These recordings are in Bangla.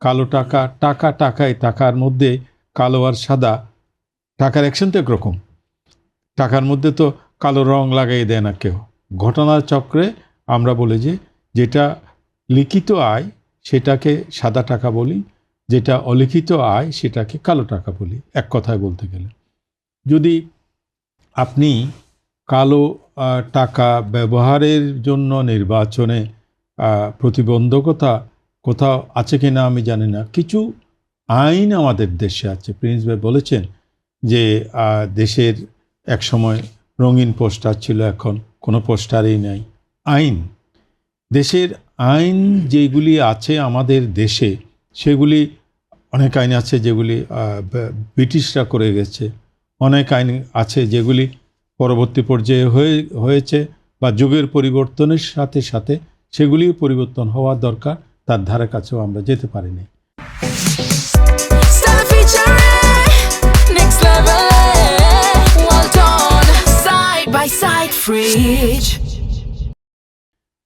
কালো টাকা, টাকায়, টাকার মধ্যে কালো আর সাদা, টাকার অ্যাকশন তো একরকম, টাকার মধ্যে তো কালো রং লাগাই দেয় না কেউ। ঘটনার চক্রে আমরা বলি যে যেটা লিখিত আয় সেটাকে সাদা টাকা বলি, যেটা অলিখিত আয় সেটাকে কালো টাকা বলি, এক কথায় বলতে গেলে। যদি আপনি কালো টাকা ব্যবহারের জন্য নির্বাচনে প্রতিবন্ধকতা কোথাও আছে কি না আমি জানি না, কিছু আইন আমাদের দেশে আছে। প্রিন্স ভাই বলেছেন যে দেশের এক সময় রঙিন পোস্টার ছিল, এখন কোনো পোস্টারই নাই। আইন, দেশের আইন যেগুলি আছে আমাদের দেশে, সেগুলি অনেক আইন আছে যেগুলি ব্রিটিশরা করে গেছে, অনেক আইন আছে যেগুলি পরবর্তী পর্যায়ে হয়েছে বা যুগের পরিবর্তনের সাথে সাথে সেগুলিও পরিবর্তন হওয়া দরকার, তার ধারে কাছেও আমরা যেতে পারিনি।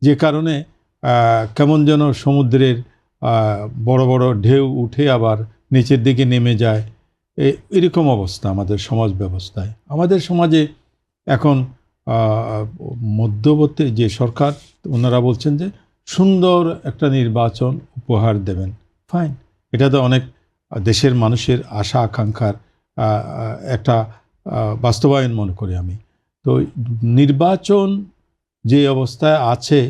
যে কারণে কেমন যেন সমুদ্রের বড় বড় ঢেউ উঠে আবার নিচের দিকে নেমে যায়, এরকম অবস্থা আমাদের সমাজ ব্যবস্থায়। আমাদের সমাজে এখন মধ্যবর্তী যে সরকার, ওনারা বলছেন যে সুন্দর একটা নির্বাচন উপহার দেবেন। ফাইন, এটা তো অনেক দেশের মানুষের আশা আকাঙ্ক্ষার একটা বাস্তবায়ন মনে করি আমি। তো নির্বাচন যে অবস্থায় আছে,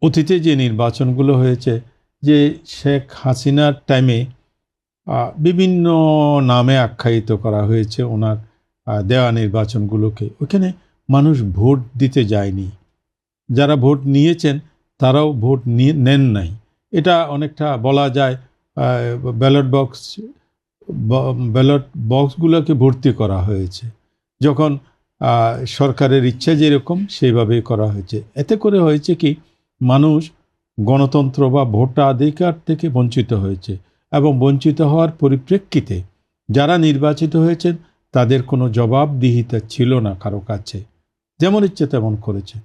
অতীতে যে নির্বাচনগুলো হয়েছে, যে শেখ হাসিনার টাইমে বিভিন্ন নামে আখ্যায়িত করা হয়েছে ওনার দেওয়া নির্বাচনগুলোকে, ওখানে মানুষ ভোট দিতে যায়নি। যারা ভোট নিয়েছেন তারাও ভোট নেন নাই। এটা অনেকটা বলা যায় ব্যালট বক্সগুলোকে ভর্তি করা হয়েছে, যখন সরকারের ইচ্ছা যেরকম সেইভাবেই করা হয়েছে। এতে করে হয়েছে কি, মানুষ গণতন্ত্র বা ভোটাধিকার থেকে বঞ্চিত হয়েছে, এবং বঞ্চিত হওয়ার পরিপ্রেক্ষিতে যারা নির্বাচিত হয়েছেন তাদের কোনো জবাবদিহিতা ছিল না কারো কাছে, যেমন ইচ্ছে তেমন করেছে।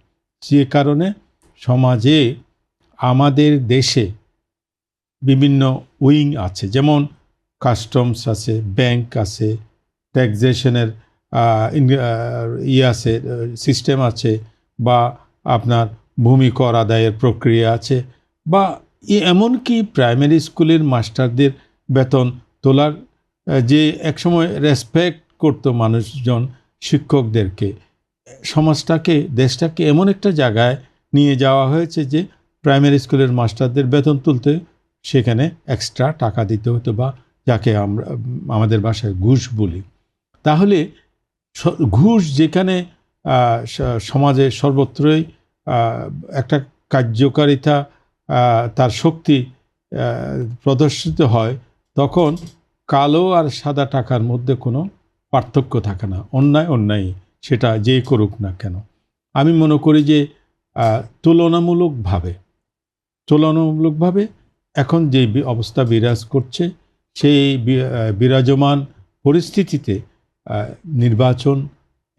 যে কারণে সমাজে আমাদের দেশে বিভিন্ন উইং আছে, যেমন কাস্টমস আছে, ব্যাংক আছে, ট্যাক্সেশনের আছে, সিস্টেম আছে, বা আপনার ভূমি কর আদায়ের প্রক্রিয়া আছে, বা এমনকি প্রাইমারি স্কুলের মাস্টারদের বেতন তোলার যে একসময় রেসপেক্ট করতো মানুষজন শিক্ষকদেরকে, সমাজটাকে, দেশটাকে এমন একটা জায়গায় নিয়ে যাওয়া হয়েছে যে প্রাইমারি স্কুলের মাস্টারদের বেতন তুলতে সেখানে এক্সট্রা টাকা দিতে হতো, বা যাকে আমরা আমাদের ভাষায় ঘুষ বলি। তাহলে ঘুষ যেখানে সমাজে সর্বত্রই একটা কার্যকারিতা, তার শক্তি প্রদর্শিত হয়, তখন কালো আর সাদা টাকার মধ্যে কোনো পার্থক্য থাকে না। অন্যায় সেটা যেই করুক না কেন। আমি মনে করি যে তুলনামূলকভাবে এখন যে অবস্থা বিরাজ করছে, সেই বিরাজমান পরিস্থিতিতে নির্বাচন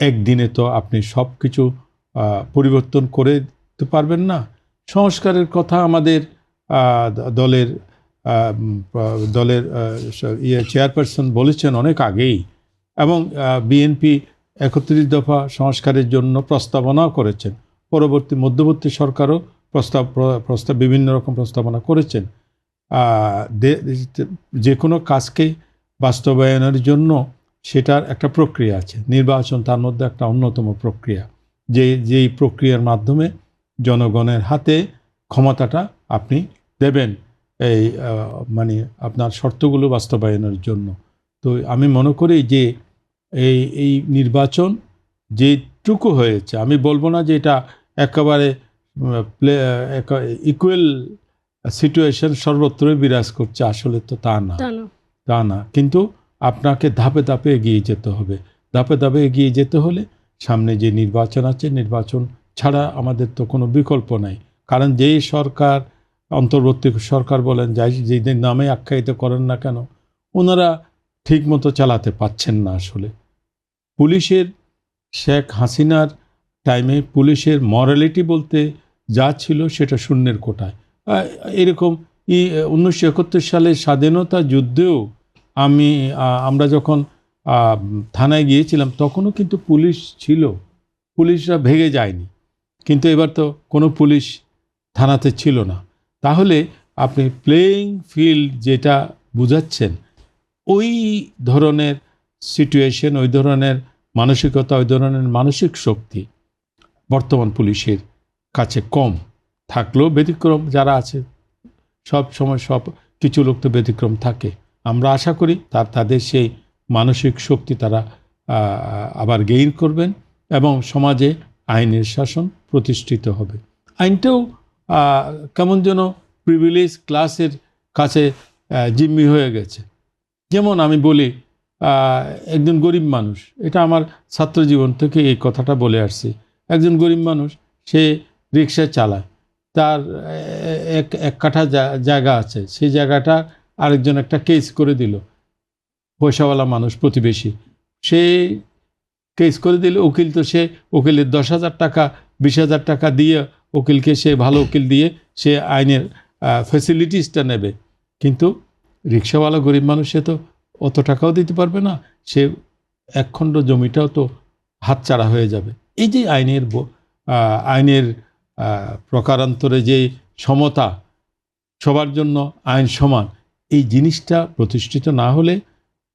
একদিনে তো আপনি সব কিছু পরিবর্তন করে দিতে পারবেন না। সংস্কারের কথা আমাদের দলের চেয়ারপারসন বলেছেন অনেক আগেই, এবং বিএনপি 31 দফা সংস্কারের জন্য প্রস্তাবনাও করেছেন। মধ্যবর্তী সরকারও প্রস্তাব বিভিন্ন রকম প্রস্তাবনা করেছেন। যে কোনো কাজকে বাস্তবায়নের জন্য সেটার একটা প্রক্রিয়া আছে, নির্বাচন তার মধ্যে একটা অন্যতম প্রক্রিয়া, যেই প্রক্রিয়ার মাধ্যমে জনগণের হাতে ক্ষমতাটা আপনি দেবেন এই মানে আপনার শর্তগুলো বাস্তবায়নের জন্য। তো আমি মনে করি যে এই নির্বাচন যেটুকু হয়েছে, আমি বলবো না যে এটা একেবারে ইকুয়াল সিচুয়েশন সর্বত্রই বিরাজ করছে, আসলে তো তা না। কিন্তু আপনাকে ধাপে ধাপে এগিয়ে যেতে হবে। ধাপে ধাপে এগিয়ে যেতে হলে সামনে যে নির্বাচন আছে, নির্বাচন ছাড়া আমাদের তো কোনো বিকল্প নাই। কারণ যেই সরকার, অন্তর্বর্তী সরকার বলেন, যেদিন নামে আখ্যায়িত করেন না কেন, ওনারা ঠিকমতো চালাতে পাচ্ছেন না। আসলে পুলিশের, শেখ হাসিনার টাইমে পুলিশের মরালিটি বলতে যা ছিল সেটা শূন্যের কোটায়। এরকম 1971 সালের স্বাধীনতা যুদ্ধেও আমরা যখন থানায় গিয়েছিলাম তখনও কিন্তু পুলিশ ছিল, পুলিশরা ভেগে যায়নি। কিন্তু এবার তো কোনো পুলিশ থানাতে ছিল না। তাহলে আপনি প্লেয়িং ফিল্ড যেটা বুঝাচ্ছেন, ওই ধরনের সিচুয়েশন, ওই ধরনের মানসিকতা, ওই ধরনের মানসিক শক্তি বর্তমান পুলিশের কাছে কম থাকলেও ব্যতিক্রম যারা আছে, সব সময় সব কিছু লোক তো ব্যতিক্রম থাকে। আমরা আশা করি তাদের সেই মানসিক শক্তি তারা আবার গেইন করবেন এবং সমাজে আইনের শাসন প্রতিষ্ঠিত হবে। আইনটাও কেমন যেন প্রিভিলেজ ক্লাসের কাছে জিম্মি হয়ে গেছে। যেমন আমি বলি, একজন গরিব মানুষ, এটা আমার ছাত্র জীবন থেকে এই কথাটা বলে আসছি, একজন গরিব মানুষ সে রিক্সা চালায়, তার এক কাঠা জায়গা আছে, সেই জায়গাটা আরেকজন একটা কেস করে দিল, পয়সাওয়ালা মানুষ প্রতিবেশী, সে কেস করে দিল, উকিল তো সে উকিলের 10,000 টাকা 20,000 টাকা দিয়ে উকিলকে, সে ভালো উকিল দিয়ে সে আইনের ফ্যাসিলিটিসটা নেবে। কিন্তু রিক্সাওয়ালা গরিব মানুষ সে তো অত টাকাও দিতে পারবে না, সে একখণ্ড জমিটাও তো হাতছাড়া হয়ে যাবে। এই যে আইনের প্রকারান্তরে যে সমতা, সবার জন্য আইন সমান, এই জিনিসটা প্রতিষ্ঠিত না হলে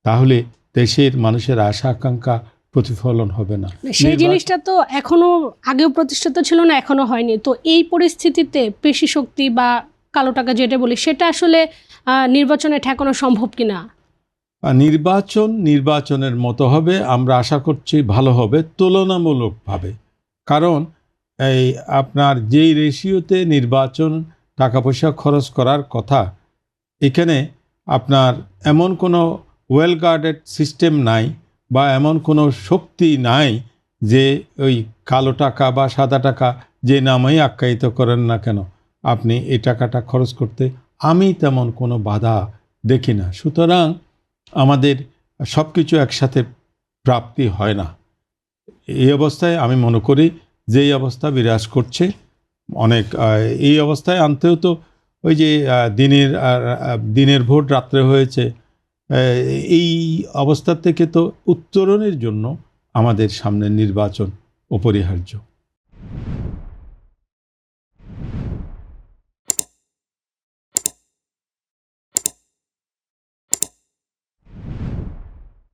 তাহলে দেশের মানুষের আশা আকাঙ্ক্ষা প্রতিফলন হবে না। সেই জিনিসটা তো এখনো আগেও প্রতিষ্ঠিত ছিল না, এখনো হয়নি। তো এই পরিস্থিতিতে পেশি শক্তি বা কালো টাকা যেটা বলি, সেটা আসলে নির্বাচনে ঠেকানো সম্ভব কিনা? নির্বাচনের মতো হবে, আমরা আশা করছি ভালো হবে তুলনামূলকভাবে। কারণ এই আপনার যেই রেশিওতে নির্বাচন টাকা পয়সা খরচ করার কথা, এখানে আপনার এমন কোনো ওয়েল গার্ডেড সিস্টেম নাই বা এমন কোনো শক্তি নাই যে ওই কালো টাকা বা সাদা টাকা যে নামেই আখ্যায়িত করেন না কেন, আপনি এই টাকাটা খরচ করতে আমি তেমন কোনো বাধা দেখি না। সুতরাং আমাদের সব কিছু একসাথে প্রাপ্তি হয় না। এই অবস্থায় আমি মনে করি যে এই অবস্থা বিরাজ করছে, অনেক এই অবস্থায় আনতেও তো ওই যে দিনের ভোট রাত্রে হয়েছে, এই অবস্থা থেকে তো উত্তরণের জন্য আমাদের সামনে নির্বাচন অপরিহার্য।